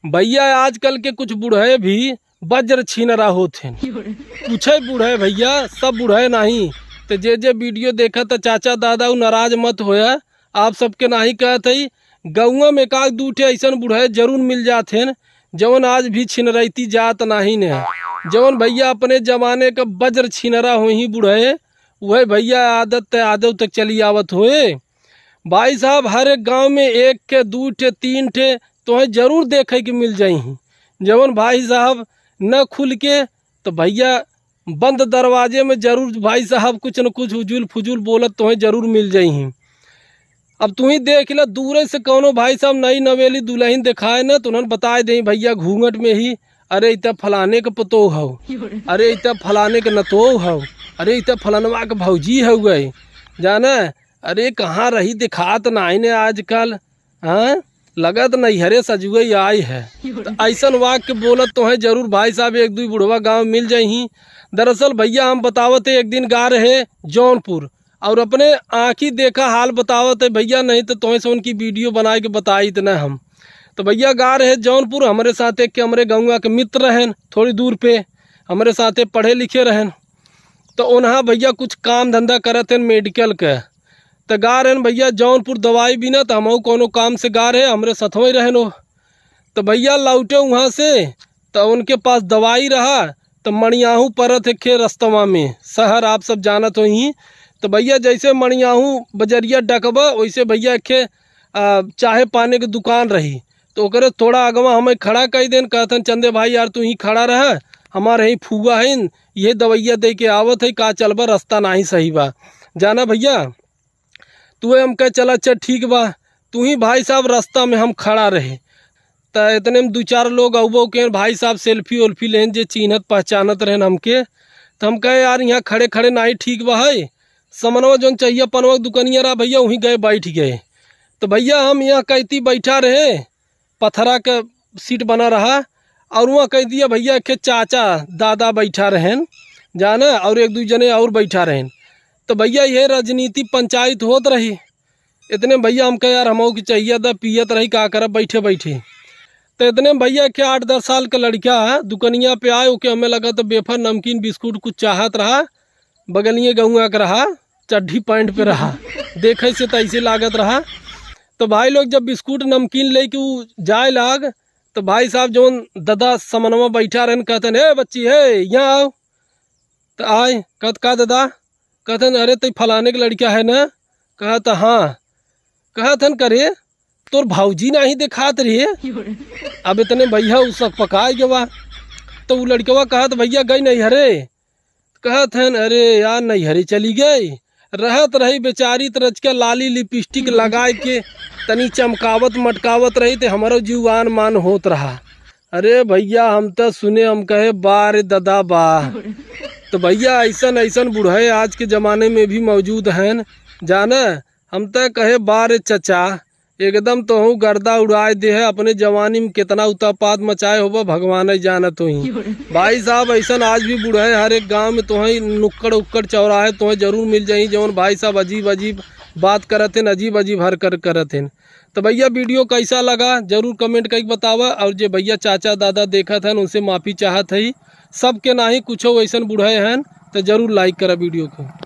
भैया आजकल के कुछ बूढ़े भी वज्र छीनरा होते कुछ बूढ़े भैया, सब बूढ़े नहीं। तो जे वीडियो देखा था चाचा दादा नाराज मत होया, आप सबके नहीं कहते गौआ में का दूठे ऐसा बूढ़े जरूर मिल जाते हैं जवन आज भी छिनरैती जात नहीं ने, जवन भैया अपने जमाने का वज्र छीनरा हो ही बूढ़े वह भैया आदत आदत तक चली आवत होए। भाई साहब हर एक गांव में एक के दू ठे तीन ठे तो जरूर देखे के मिल जाई, जवन भाई साहब न खुल के तो भैया बंद दरवाजे में जरूर भाई साहब कुछ न कुछ उजुल फुजुल बोलत तो जरूर मिल जाई। अब तू ही देख ला दूर से कौनो भाई साहब नई नवेली दुल्हन दिखाए ना तो उन्होंने बताए दे भैया घूंघट में ही, अरे इत फलाने के पतो हो, अरे इत फलाने के नतो हो, अरे इत फलनवा के भौजी हो गए जाना, अरे कहाँ रही दिखात नहीं ने आजकल, हाँ लगत नहीं हरे सजुए आई है। तो ऐसा वाक्य बोलत तो है जरूर भाई साहब एक दो बुढ़वा गांव मिल जाही। दरअसल भैया हम बतावत है एक दिन गा रहे जौनपुर और अपने आँखी देखा हाल बतावत है भैया, नहीं तो तुम्हें से उनकी वीडियो बना के बताई इतना हम। तो भैया गा रहे जौनपुर, हमारे साथ एक के हमारे गौवा के मित्र रहन थोड़ी दूर पे, हमारे साथ पढ़े लिखे रहन। तो उन्हें भैया कुछ काम धंधा करत हैं मेडिकल के, तो गा रहे भैया जौनपुर दवाई भी ना, तो हम कोनो काम से गा रहे हमारे सथों ही रहन हो। तो भैया लौटे वहाँ से तो उनके पास दवाई रहा, तो मणियाहू परत है खे रस्तवा में, शहर आप सब जानत हो ही। तो भैया जैसे मणियाहू बजरिया डकबा वैसे भैया खे चाहे पाने की दुकान रही, तो ओकरे थोड़ा अगवा हमें खड़ा कर देन, कहतन चंदे भाई यार तू ही खड़ा रहा, हमारे ही फूगा है ये दवाइया दे के आवत है, का चलबा रास्ता नहीं सही बा जाना भैया। तू हम कह चला अच्छा ठीक बा, तू ही भाई साहब रास्ता में हम खड़ा रहे। तो इतने में दो चार लोग अबो के भाई साहब सेल्फी वेल्फी लेन जे चिन्हत पहचानत रहन हमके। तो हम कहे यार यहाँ खड़े खड़े नहीं ठीक बा है, समनवा जो चाहिए पनवा दुकनिया रहा भैया वहीं गए बैठ गए। तो भैया हम यहाँ कहती बैठा रहे, पथरा का सीट बना रहा और वहाँ कह दिया भैया के चाचा दादा बैठा रहें जाना और एक दो जने और बैठा रहें। तो भैया ये राजनीति पंचायत होत रही। इतने भैया हम कह यार हमो की चाहिए दा पियत रही का कर बैठे बैठे। तो इतने भैया के 8-10 साल का लड़का दुकनिया पे आए, ओके हमें लगा तो बेफर नमकीन बिस्कुट कुछ चाहत रहा, बगलिए गहुआ का रहा, चड्ढी पैंट पे रहा, देखे से तो ऐसे लागत रहा। तो भाई लोग जब बिस्कुट नमकीन लेके वो जाए लाग, तो भाई साहब जो दादा समनवा बैठा रहन कहते हे बच्ची है यहाँ आओ। तो आए कहत का दादा, कहते अरे तो फलाने का लड़का है ना, कहत हाँ, कहतन करे तोर भाऊजी नहीं दिखात रही। अब इतने भैया उस पकाए गवा। तो वो लड़कवा कहत भैया गई नहीं हरे, कहत हैं अरे यार नहीं हरी चली गई, रहत रही बेचारी तरज के लाली लिपस्टिक लगाए के तनी चमकावत मटकावत रही, तो हमारो जीवान मान होत रहा। अरे भैया हम तो सुने, हम कहे बार दादा बा। तो भैया ऐसन ऐसन बूढ़े आज के ज़माने में भी मौजूद हैं जाना। हम तो कहे बार चचा एकदम तो हूँ गर्दा उड़ाए दे है, अपने जवानी में कितना उतापात मचाए होगा भगवान ही जानत हो ही। भाई साहब ऐसा आज भी बूढ़े हर एक गांव में तो नुक्कड़ उक्कड़ चौराहे तो जरूर मिल जाई, जवन भाई साहब अजीब अजीब बात करत हैं, अजीब अजीब हरकत करत हैं। तो भैया वीडियो कैसा लगा जरूर कमेंट करके बतावा, और जो भैया चाचा दादा देखा था उनसे माफ़ी चाहत है। सबके ना ही कुछ वैसा बूढ़े हैं तो जरूर लाइक करा वीडियो को।